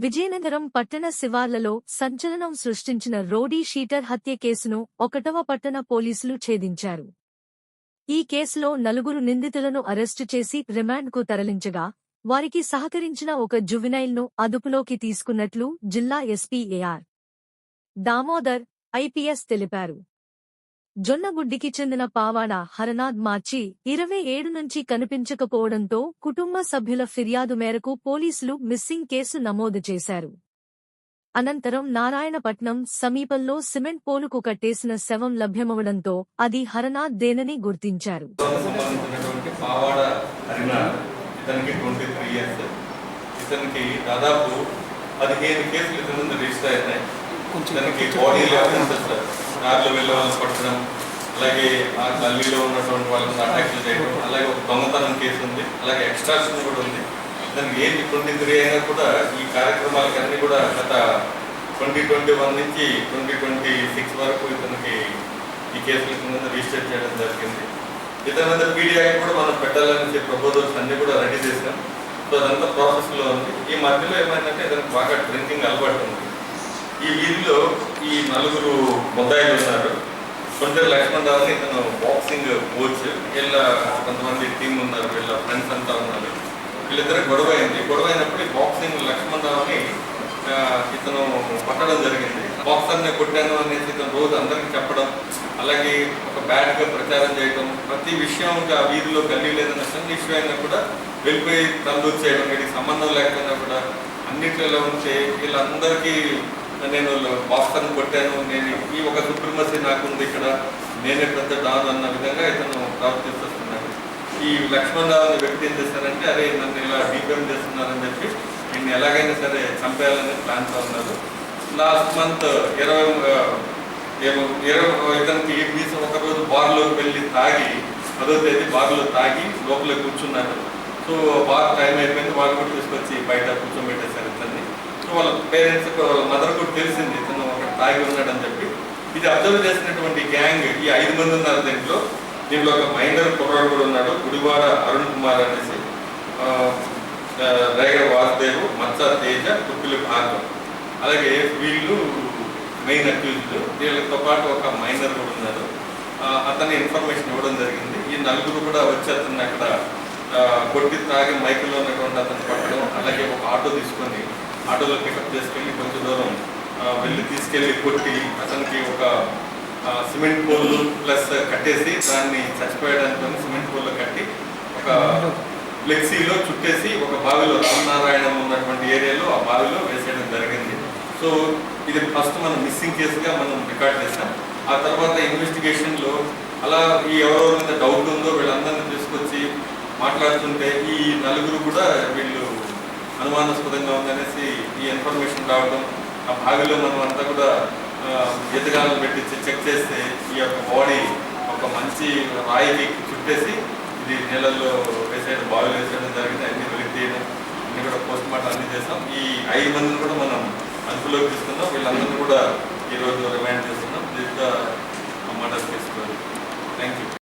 విజయనగరం పట్టణ శివార్లలో సంచలనం సృష్టించిన రౌడీ షీటర్ హత్య కేసును 1వ పట్టణ పోలీసులు ఛేదించారు. ఈ కేసులో 4 నిందితులను అరెస్టు చేసి రిమాండ్కు తరలించగా, వారికి సహకరించిన ఒక జువెనైల్ను అదుపులోకి తీసుకున్నట్లు జిల్లా ఎస్పీ ఏఆర్ దామోదర్, ఐపీఎస్ తెలిపారు. జొన్నగుడ్డికి చెందిన పావాడ హరనాథ్ మార్చి 27 నుంచి కనిపించకపోవడంతో కుటుంబ సభ్యుల ఫిర్యాదు మేరకు పోలీసులు మిస్సింగ్ కేసు నమోదు చేశారు. అనంతరం నారాయణపట్నం సమీపంలో సిమెంట్ పోలుకు కట్టేసిన శవం లభ్యమవడంతో అది హరనాథ్ దేనని గుర్తించారు. కార్లో వెళ్ళే వాళ్ళని పట్టడం, అలాగే ఆ గల్లీలో ఉన్నటువంటి వాళ్ళని అటాక్లు చేయడం, అలాగే ఒక దొంగతనం కేసు ఉంది, అలాగే ఎక్స్ట్రాక్షన్ కూడా ఉంది. దానికి ఏది 23 అయినా కూడా ఈ కార్యక్రమాలకి అన్నీ కూడా గత 2021 నుంచి 2026 వరకు ఇతనికి ఈ కేసుల కింద రిజిస్టర్ చేయడం జరిగింది. ఇతని మీద పీడీ యాక్ట్ కూడా మనం పెట్టాలని ప్రపోజల్స్ అన్నీ కూడా రెడీ చేసాం. సో అదంతా ప్రాసెస్లో ఉంది. ఈ మధ్యలో ఏమైందంటే ఇతనికి బాగా డ్రింకింగ్ అలవాటు ఉంది. ఈ వీధిలో ఈ 4 ముద్దాయిలు ఉన్నారు. కొంచెం లక్ష్మణరావుని ఇతను బాక్సింగ్ కోచ్, వీళ్ళ కొంతమంది టీం ఉన్నారు, వీళ్ళ ఫ్రెండ్స్ అంతా ఉన్నారు. వీళ్ళిద్దరు గొడవ అయింది. గొడవ అయినప్పుడు బాక్సింగ్ లక్ష్మణరావుని ఇతను పట్టడం జరిగింది. బాక్సర్ని కొట్టాను అనేసి ఇతను రోజు అందరికీ చెప్పడం, అలాగే ఒక బ్యాడ్గా ప్రచారం చేయడం, ప్రతి విషయం ఆ వీధిలో గల్లీ లేదన్న చిన్న ఇష్యూ అయినా కూడా వెళ్ళిపోయి తలదూర్చి చేయడం, వీటికి సంబంధం లేకపోయినా కూడా అన్నింటిలో ఉంటే వీళ్ళందరికీ నేను బాక్సర్ని కొట్టాను, నేను ఈ ఒక సుప్రీమసీ నాకుంది, ఇక్కడ నేనే పెద్ద డాన్ అన్న విధంగా ఇతను ప్రవర్తిస్తున్నాడు. ఈ లక్ష్మణరావుని వ్యక్తి ఏం చేశారంటే, అరే నన్ను ఇలా డీపేమ్ చేస్తున్నారని చెప్పి నేను ఎలాగైనా సరే చంపేయాలని ప్లాన్తో ఉన్నారు. లాస్ట్ మంత్ 20 ఇతనికి వీసు ఒకరోజు బార్లోకి వెళ్ళి తాగి 10వ తేదీ బార్లో తాగి లోపల కూర్చున్నాడు. సో బార్ టైం అయిపోయింది, వాళ్ళు కూడా తీసుకొచ్చి బయట కూర్చోబెట్టేశారు ఇతన్ని. వాళ్ళ పేరెంట్స్ వాళ్ళ మదర్ కూడా తెలిసింది ఇతను ఒక తాగి ఉన్నాడని చెప్పి. ఇది అబ్జర్వ్ చేసినటువంటి గ్యాంగ్ ఈ 5 మంది ఉన్నారు. దీంట్లో ఒక మైనర్ కుర్రాడు కూడా ఉన్నాడు, గుడివాడ అరుణ్ కుమార్ అనేసి, రేగ వాసుదేవ్, మత్స తేజ, తుప్పిలి భాగం. అలాగే వీళ్ళు మెయిన్ అక్యూజ్డ్. వీళ్ళతో పాటు ఒక మైనర్ కూడా ఉన్నారు. అతని ఇన్ఫర్మేషన్ ఇవ్వడం జరిగింది. ఈ 4 కూడా వచ్చి అతన్ని అక్కడ కొట్టి తాగి మైకుల్లో ఉన్నటువంటి అతను పట్టడం, అలాగే ఒక ఆటో తీసుకొని ఆటోలో పికప్ చేసుకెళ్ళి కొంచెం దూరం వెళ్ళి తీసుకెళ్ళి కొట్టి అతనికి ఒక సిమెంట్ పోల్లు ప్లస్ కట్టేసి దాన్ని చచ్చిపోయడానికి సిమెంట్ పోల్లో కట్టి ఒక ఫ్లెక్సీలో చుట్టేసి ఒక బావిలో రామనారాయణం ఉన్నటువంటి ఏరియాలో ఆ బావిలో వేసేయడం జరిగింది. సో ఇది ఫస్ట్ మనం మిస్సింగ్ కేసుగా మనం రికార్డ్ చేసాం. ఆ తర్వాత ఇన్వెస్టిగేషన్లో అలా ఈ ఎవరెవరి మీద డౌట్ ఉందో వీళ్ళందరినీ తీసుకొచ్చి మాట్లాడుతుంటే ఈ 4 కూడా వీళ్ళు అనుమానాస్పదంగా ఉందనేసి ఈ ఇన్ఫర్మేషన్ రావడం, ఆ బావిలో మనం అంతా కూడా ఎదుగాలను పెట్టి చెక్ చేస్తే ఈ యొక్క బాడీ ఒక మంచి రాయికి చుట్టేసి ఇది నీళ్ళల్లో వేసేయడం, బావిలో వేసేయడం జరిగింది. అన్ని వెలికి తీయడం, అన్ని కూడా పోస్ట్ మార్టం అన్ని చేస్తాం. ఈ 5 మందిని కూడా మనం అదుపులోకి తీసుకున్నాం. వీళ్ళందరినీ కూడా ఈరోజు రిమాండ్ చేస్తున్నాం. దీంట్లో మర్డర్ చేసుకోవాలి. Thank you.